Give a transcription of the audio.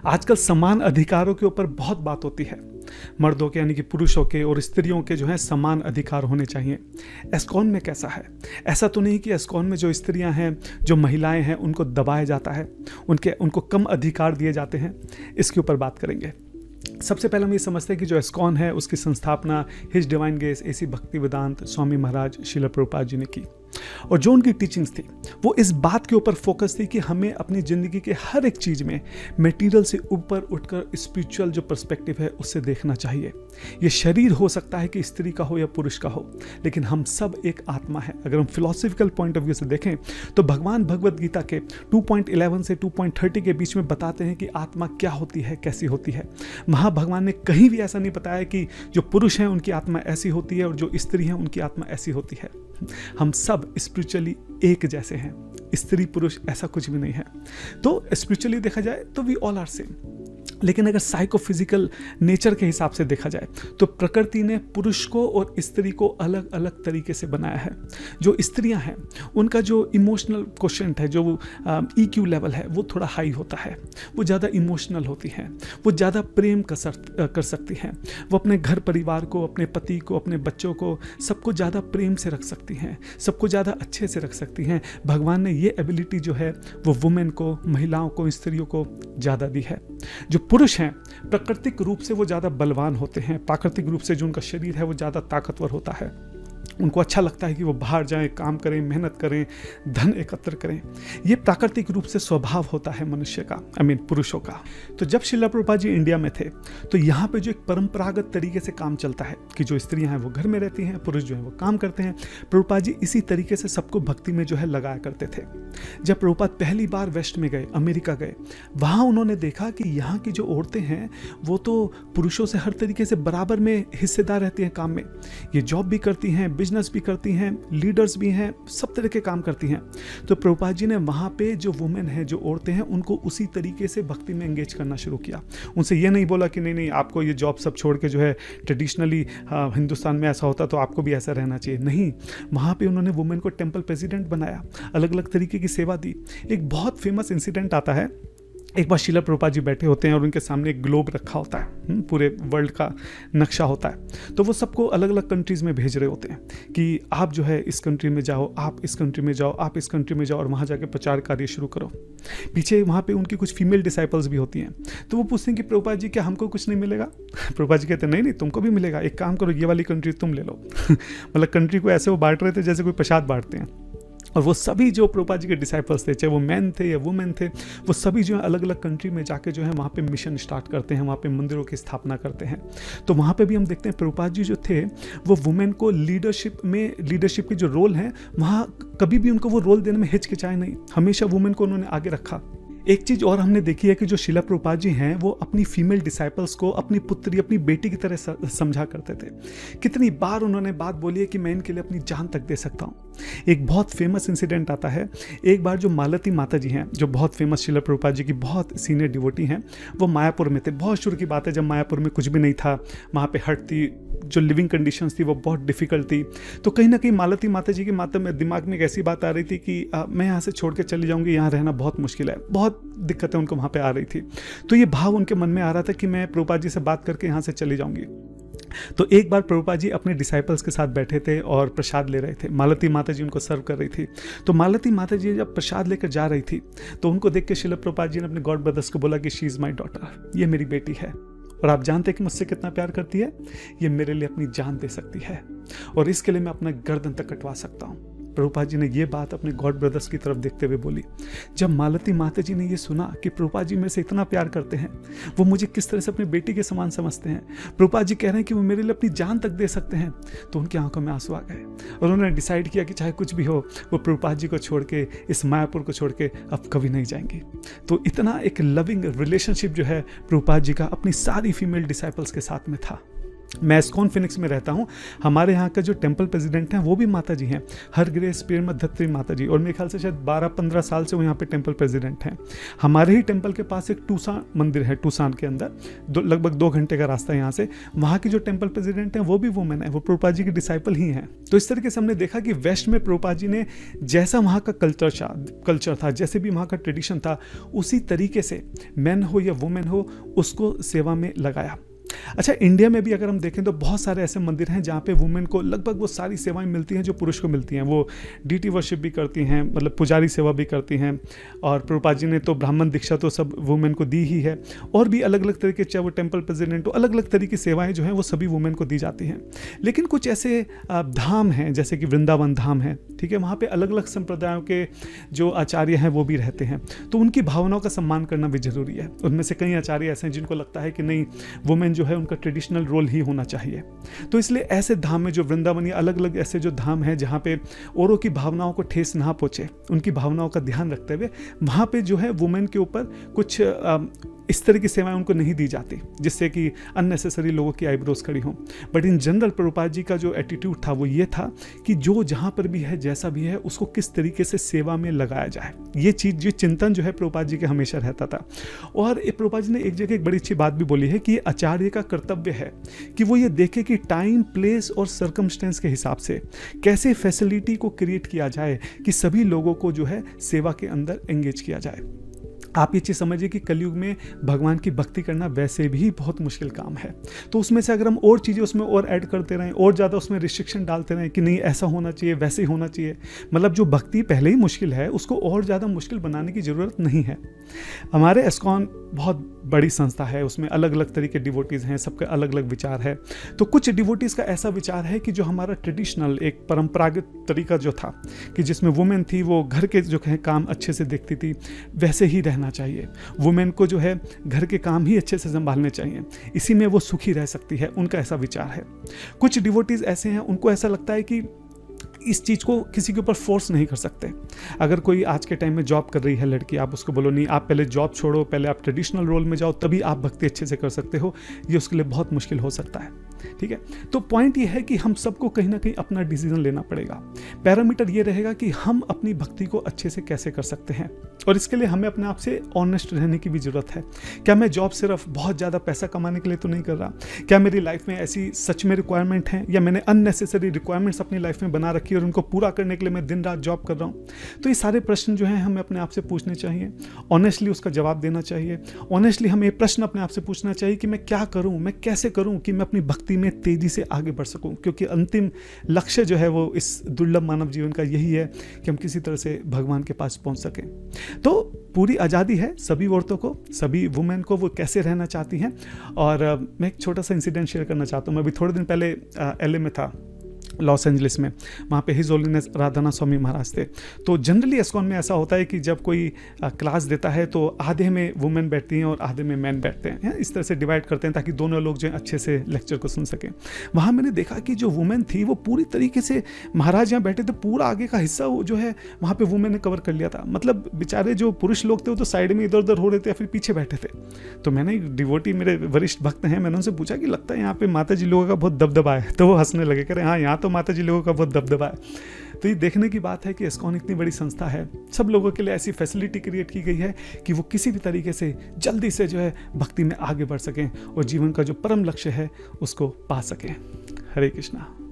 आजकल समान अधिकारों के ऊपर बहुत बात होती है। मर्दों के यानी कि पुरुषों के और स्त्रियों के जो है समान अधिकार होने चाहिए। एस्कॉन में कैसा है? ऐसा तो नहीं कि एस्कॉन में जो स्त्रियां हैं, जो महिलाएं हैं, उनको दबाया जाता है, उनको कम अधिकार दिए जाते हैं। इसके ऊपर बात करेंगे। सबसे पहले हम ये समझते हैं कि जो एस्कॉन है उसकी संस्थापना His Divine Grace AC Bhaktivedanta Swami Maharaj Srila Prabhupada ji ने की, और जो उनकी टीचिंग्स थी वो इस बात के ऊपर फोकस थी कि हमें अपनी ज़िंदगी के हर एक चीज़ में मटेरियल से ऊपर उठकर स्पिरिचुअल जो पर्सपेक्टिव है उससे देखना चाहिए। ये शरीर हो सकता है कि स्त्री का हो या पुरुष का हो, लेकिन हम सब एक आत्मा है। अगर हम फिलोसफिकल पॉइंट ऑफ व्यू से देखें तो भगवान भगवद गीता के 2.11 से 2.30 के बीच में बताते हैं कि आत्मा क्या होती है, कैसी होती है। भगवान ने कहीं भी ऐसा नहीं बताया कि जो पुरुष हैं उनकी आत्मा ऐसी होती है और जो स्त्री हैं उनकी आत्मा ऐसी होती है। हम सब स्पिरिचुअली एक जैसे हैं, स्त्री पुरुष ऐसा कुछ भी नहीं है। तो स्पिरिचुअली देखा जाए तो वी ऑल आर सेम। लेकिन अगर साइकोफिजिकल नेचर के हिसाब से देखा जाए तो प्रकृति ने पुरुष को और स्त्री को अलग अलग तरीके से बनाया है। जो स्त्रियां हैं उनका जो इमोशनल क्वोशेंट है, जो EQ लेवल है, वो थोड़ा हाई होता है। वो ज़्यादा इमोशनल होती हैं, वो ज़्यादा प्रेम कर सकती हैं। वो अपने घर परिवार को, अपने पति को, अपने बच्चों को, सबको ज़्यादा प्रेम से रख सकती हैं, सबको ज़्यादा अच्छे से रख सकती हैं। भगवान ने ये एबिलिटी जो है वो वुमेन को, महिलाओं को, स्त्रियों को ज़्यादा दी है। जो पुरुष हैं प्राकृतिक रूप से वो ज़्यादा बलवान होते हैं, प्राकृतिक रूप से जो उनका शरीर है वो ज़्यादा ताकतवर होता है। उनको अच्छा लगता है कि वो बाहर जाएं, काम करें, मेहनत करें, धन एकत्र करें। ये प्राकृतिक रूप से स्वभाव होता है मनुष्य का, पुरुषों का। तो जब श्रील प्रभुपाद जी इंडिया में थे तो यहाँ पे जो एक परंपरागत तरीके से काम चलता है कि जो स्त्रियां हैं वो घर में रहती हैं, पुरुष जो है वो काम करते हैं। प्रभुपाद जी इसी तरीके से सबको भक्ति में जो है लगाया करते थे। जब प्रभुपाद पहली बार वेस्ट में गए, अमेरिका गए, वहाँ उन्होंने देखा कि यहाँ की जो औरतें हैं वो तो पुरुषों से हर तरीके से बराबर में हिस्सेदार रहती हैं काम में। ये जॉब भी करती हैं, बिजनेस भी करती हैं, लीडर्स भी हैं, सब तरह के काम करती हैं। तो प्रभुपाद जी ने वहाँ पे जो वुमेन है, जो औरतें हैं, उनको उसी तरीके से भक्ति में एंगेज करना शुरू किया। उनसे ये नहीं बोला कि नहीं आपको ये जॉब सब छोड़ के जो है ट्रेडिशनली हिंदुस्तान में ऐसा होता तो आपको भी ऐसा रहना चाहिए। नहीं, वहाँ पे उन्होंने वुमेन को टेम्पल प्रेसिडेंट बनाया, अलग अलग तरीके की सेवा दी। एक बहुत फेमस इंसिडेंट आता है, एक बार श्रील प्रभुपाद जी बैठे होते हैं और उनके सामने एक ग्लोब रखा होता है, पूरे वर्ल्ड का नक्शा होता है। तो वो सबको अलग अलग कंट्रीज़ में भेज रहे होते हैं कि आप जो है इस कंट्री में जाओ, आप इस कंट्री में जाओ, आप इस कंट्री में जाओ और वहाँ जाके प्रचार कार्य शुरू करो। पीछे वहाँ पे उनकी कुछ फीमेल डिसाइपल्स भी होती हैं। तो वो पूछते हैं कि प्रभुपाद जी क्या हमको कुछ नहीं मिलेगा? प्रभुपाद जी कहते हैं नहीं तुमको भी मिलेगा, एक काम करो, ये वाली कंट्री तुम ले लो। मतलब कंट्री को ऐसे वो बांट रहे थे जैसे कोई प्रसाद बांटते हैं। और वो सभी जो प्रभुपाद जी के डिसाइपल्स थे, चाहे वो मैन थे या वुमेन थे, वो सभी जो है अलग अलग कंट्री में जाके जो है वहाँ पे मिशन स्टार्ट करते हैं, वहाँ पे मंदिरों की स्थापना करते हैं। तो वहाँ पे भी हम देखते हैं प्रभुपाद जी जो थे वो वुमेन को लीडरशिप के जो रोल हैं वहाँ कभी भी उनको वो रोल देने में हिचकिचाए नहीं, हमेशा वुमेन को उन्होंने आगे रखा। एक चीज़ और हमने देखी है कि जो श्रील प्रभुपाद जी हैं वो अपनी फीमेल डिसाइपल्स को अपनी पुत्री, अपनी बेटी की तरह समझा करते थे। कितनी बार उन्होंने बात बोली है कि मैं इनके लिए अपनी जान तक दे सकता हूँ। एक बहुत फेमस इंसिडेंट आता है, एक बार जो मालती माता जी हैं, जो बहुत फेमस श्रील प्रभुपाद जी की बहुत सीनियर डिवोटी हैं, वो मायापुर में थे। बहुत शुरू की बात है जब मायापुर में कुछ भी नहीं था, वहाँ पे हट थी, जो लिविंग कंडीशंस थी वो बहुत डिफिकल्ट थी। तो कहीं ना कहीं मालती माता जी के दिमाग में एक ऐसी बात आ रही थी कि मैं यहाँ से छोड़ के चली जाऊँगी, यहाँ रहना बहुत मुश्किल है, बहुत दिक्कतें उनको वहाँ पे आ रही थी। तो ये भाव उनके मन में आ रहा था कि मैं प्रभुपाद जी से बात करके यहाँ से चली जाऊँगी। तो एक बार प्रभुपाद जी अपने डिसाइपल्स के साथ बैठे थे और प्रसाद ले रहे थे। मालती माता जी उनको सर्व कर रही थी। तो मालती माता जी जब प्रसाद लेकर जा रही थी तो उनको देख के श्रील प्रभुपाद जी ने अपने गॉड ब्रदर्स को बोला कि शी इज़ माई डॉटर, ये मेरी बेटी है और आप जानते हैं कि मुझसे कितना प्यार करती है, ये मेरे लिए अपनी जान दे सकती है और इसके लिए मैं अपना गर्दन तक कटवा सकता हूँ। प्रभुपाद जी ने ये बात अपने गॉड ब्रदर्स की तरफ देखते हुए बोली। जब मालती माता जी ने ये सुना कि प्रभुपाद जी मेरे से इतना प्यार करते हैं, वो मुझे किस तरह से अपनी बेटी के समान समझते हैं, प्रभुपाद जी कह रहे हैं कि वो मेरे लिए अपनी जान तक दे सकते हैं, तो उनकी आंखों में आंसू आ गए और उन्होंने डिसाइड किया कि चाहे कुछ भी हो वो प्रभुपाद जी को छोड़ के, इस मायापुर को छोड़ के अब कभी नहीं जाएंगे। तो इतना एक लविंग रिलेशनशिप जो है प्रभुपाद जी का अपनी सारी फीमेल डिसाइपल्स के साथ में था। मैं एस्कॉन फिनिक्स में रहता हूँ, हमारे यहाँ का जो टेंपल प्रेसिडेंट हैं वो भी माता जी हैं, हर ग्रेस पेरमधत्री माता जी, और मेरे ख्याल से शायद 12-15 साल से वो यहाँ पे टेंपल प्रेसिडेंट हैं। हमारे ही टेंपल के पास एक टूसान मंदिर है, टूसान के अंदर लगभग 2 घंटे का रास्ता है यहाँ से। वहाँ की जो टेंपल प्रेसिडेंट हैं वो भी वुमेन है, वो प्रभुपाद जी की डिसाइपल ही हैं। तो इस तरीके से हमने देखा कि वेस्ट में प्रभुपाद जी ने जैसा वहाँ का कल्चर था, जैसे भी वहाँ का ट्रेडिशन था, उसी तरीके से मैन हो या वुमेन हो उसको सेवा में लगाया। अच्छा, इंडिया में भी अगर हम देखें तो बहुत सारे ऐसे मंदिर हैं जहाँ पे वुमेन को लगभग वो सारी सेवाएं मिलती हैं जो पुरुष को मिलती हैं। वो डीटी वर्शिप भी करती हैं, मतलब पुजारी सेवा भी करती हैं, और प्रभुपाद जी ने तो ब्राह्मण दीक्षा तो सब वुमेन को दी ही है, और भी अलग अलग तरीके, चाहे वो टेम्पल प्रेसिडेंट हो, अलग अलग तरीके की सेवाएँ जो हैं वो सभी वुमेन को दी जाती हैं। लेकिन कुछ ऐसे धाम हैं जैसे कि वृंदावन धाम है, ठीक है, वहाँ पर अलग अलग संप्रदायों के जो आचार्य हैं वो भी रहते हैं, तो उनकी भावनाओं का सम्मान करना भी जरूरी है। उनमें से कई आचार्य ऐसे हैं जिनको लगता है कि नहीं, वुमेन जो है उनका ट्रेडिशनल रोल ही होना चाहिए। तो इसलिए ऐसे धाम में जो वृंदावन या अलग अलग ऐसे जो धाम हैं जहाँ पे औरों की भावनाओं को ठेस ना पहुंचे, उनकी भावनाओं का ध्यान रखते हुए वहाँ पे जो है वुमेन के ऊपर कुछ इस तरह की सेवाएं उनको नहीं दी जाती जिससे कि अननेसेसरी लोगों की आईब्रोज खड़ी हों। But in general Prabhupada ji का जो एटीट्यूड था वो ये था कि जो जहाँ पर भी है, जैसा भी है, उसको किस तरीके से सेवा में लगाया जाए, ये चीज़, ये चिंतन जो है प्रभुपाद जी के हमेशा रहता था। और प्रभुपाद जी ने एक जगह एक बड़ी अच्छी बात भी बोली है कि आचार्य का कर्तव्य है कि वो ये देखे कि टाइम, प्लेस और सर्कमस्टेंस के हिसाब से कैसे फैसिलिटी को क्रिएट किया जाए कि सभी लोगों को जो है सेवा के अंदर एंगेज किया जाए। आप ये चीज़ समझिए कि कलयुग में भगवान की भक्ति करना वैसे भी बहुत मुश्किल काम है, तो उसमें से अगर हम और चीज़ें उसमें और ऐड करते रहें और ज़्यादा उसमें रिस्ट्रिक्शन डालते रहें कि नहीं ऐसा होना चाहिए, वैसे ही होना चाहिए, मतलब जो भक्ति पहले ही मुश्किल है उसको और ज़्यादा मुश्किल बनाने की ज़रूरत नहीं है। हमारे एस्कॉन बहुत बड़ी संस्था है, उसमें अलग अलग तरीके डिवोटीज़ हैं, सबके अलग अलग विचार है। तो कुछ डिवोटीज़ का ऐसा विचार है कि जो हमारा ट्रेडिशनल एक परंपरागत तरीका जो था कि जिसमें वुमेन थी वो घर के जो है काम अच्छे से देखती थी, वैसे ही रहना चाहिए। वुमेन को जो है घर के काम ही अच्छे से संभालने चाहिए, इसी में वो सुखी रह सकती है, उनका ऐसा विचार है। कुछ डिवोटीज़ ऐसे हैं, उनको ऐसा लगता है कि इस चीज़ को किसी के ऊपर फोर्स नहीं कर सकते। अगर कोई आज के टाइम में जॉब कर रही है लड़की, आप उसको बोलो नहीं आप पहले जॉब छोड़ो, पहले आप ट्रेडिशनल रोल में जाओ, तभी आप भक्ति अच्छे से कर सकते हो, ये उसके लिए बहुत मुश्किल हो सकता है। ठीक है, तो पॉइंट ये है कि हम सबको कहीं ना कहीं अपना डिसीजन लेना पड़ेगा। पैरामीटर ये रहेगा कि हम अपनी भक्ति को अच्छे से कैसे कर सकते हैं, और इसके लिए हमें अपने आप से ऑनेस्ट रहने की भी जरूरत है। क्या मैं जॉब सिर्फ बहुत ज़्यादा पैसा कमाने के लिए तो नहीं कर रहा? क्या मेरी लाइफ में ऐसी सच में रिक्वायरमेंट है, या मैंने अननेसेसरी रिक्वायरमेंट्स अपनी लाइफ में बना रखी है और उनको पूरा करने के लिए मैं दिन रात जॉब कर रहा हूँ? तो ये सारे प्रश्न जो हैं हमें अपने आप से पूछने चाहिए, ऑनेस्टली उसका जवाब देना चाहिए। ऑनेस्टली हमें ये प्रश्न अपने आप से पूछना चाहिए कि मैं क्या करूँ, मैं कैसे करूँ कि मैं अपनी भक्ति में तेजी से आगे बढ़ सकूँ, क्योंकि अंतिम लक्ष्य जो है वो इस दुर्लभ मानव जीवन का यही है कि हम किसी तरह से भगवान के पास पहुँच सकें। तो पूरी आज़ादी है सभी औरतों को, सभी वुमेन को, वो कैसे रहना चाहती हैं। और मैं एक छोटा सा इंसिडेंट शेयर करना चाहता हूँ। मैं अभी थोड़े दिन पहले LA में था, लॉस एंजलिस में, वहाँ पे हिज होलीनेस राधानाथ स्वामी महाराज थे। तो जनरली एस्कॉन में ऐसा होता है कि जब कोई क्लास देता है तो आधे में वुमेन बैठती हैं और आधे में मैन बैठते हैं, इस तरह से डिवाइड करते हैं ताकि दोनों लोग जो अच्छे से लेक्चर को सुन सकें। वहाँ मैंने देखा कि जो वुमेन थी वो पूरी तरीके से, महाराज यहाँ बैठे थे, पूरा आगे का हिस्सा जो है वहाँ पर वुमेन ने कवर कर लिया था। मतलब बेचारे जो पुरुष लोग थे वो तो साइड में इधर उधर हो रहे थे या फिर पीछे बैठे थे। तो मैंने एक डिवोटी, मेरे वरिष्ठ भक्त हैं, मैंने उनसे पूछा कि लगता है यहाँ पे माता जी लोगों का बहुत दबदबा है। तो वो हंसने लगे, कह रहे हाँ यहाँ तो माता जी लोगों का बहुत दबदबा है। तो ये देखने की बात है कि एस्कॉन इतनी बड़ी संस्था है, सब लोगों के लिए ऐसी फैसिलिटी क्रिएट की गई है कि वो किसी भी तरीके से जल्दी से जो है भक्ति में आगे बढ़ सकें और जीवन का जो परम लक्ष्य है उसको पा सकें। हरे कृष्णा।